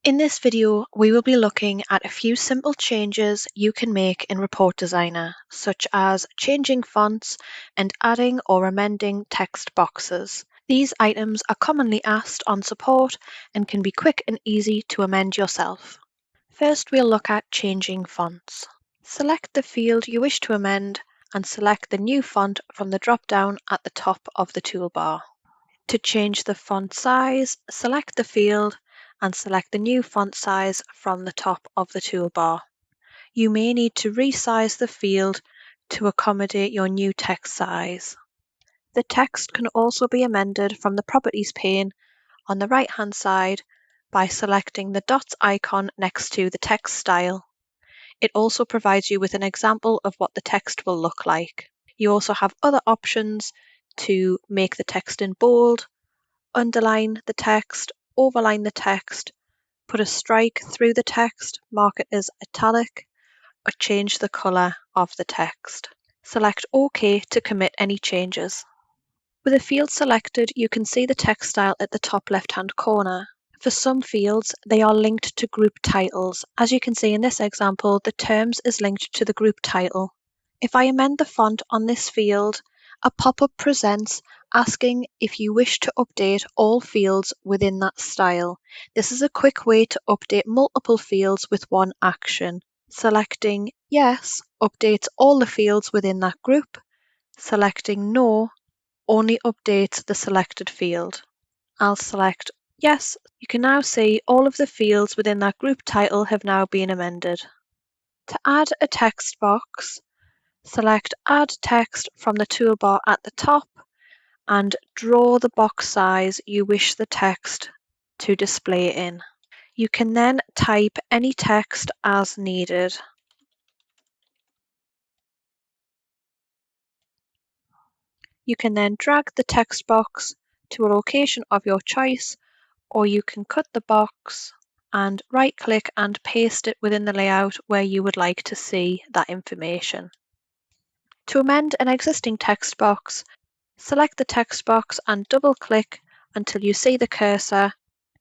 In this video, we will be looking at a few simple changes you can make in Report Designer, such as changing fonts and adding or amending text boxes. These items are commonly asked on support and can be quick and easy to amend yourself. First, we'll look at changing fonts. Select the field you wish to amend and select the new font from the drop-down at the top of the toolbar. To change the font size, select the field and select the new font size from the top of the toolbar. You may need to resize the field to accommodate your new text size. The text can also be amended from the Properties pane on the right-hand side by selecting the dots icon next to the text style. It also provides you with an example of what the text will look like. You also have other options to make the text in bold, underline the text, overline the text, put a strike through the text, mark it as italic, or change the colour of the text. Select OK to commit any changes. With a field selected, you can see the text style at the top left-hand corner. For some fields, they are linked to group titles. As you can see in this example, the terms is linked to the group title. If I amend the font on this field, a pop-up presents asking if you wish to update all fields within that style. This is a quick way to update multiple fields with one action. Selecting Yes updates all the fields within that group. Selecting No only updates the selected field. I'll select Yes. You can now see all of the fields within that group title have now been amended. To add a text box, select Add Text from the toolbar at the top and draw the box size you wish the text to display in. You can then type any text as needed. You can then drag the text box to a location of your choice, or you can cut the box and right-click and paste it within the layout where you would like to see that information. To amend an existing text box, select the text box and double-click until you see the cursor.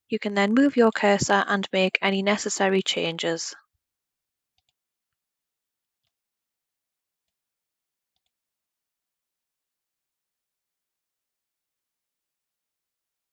You can then move your cursor and make any necessary changes.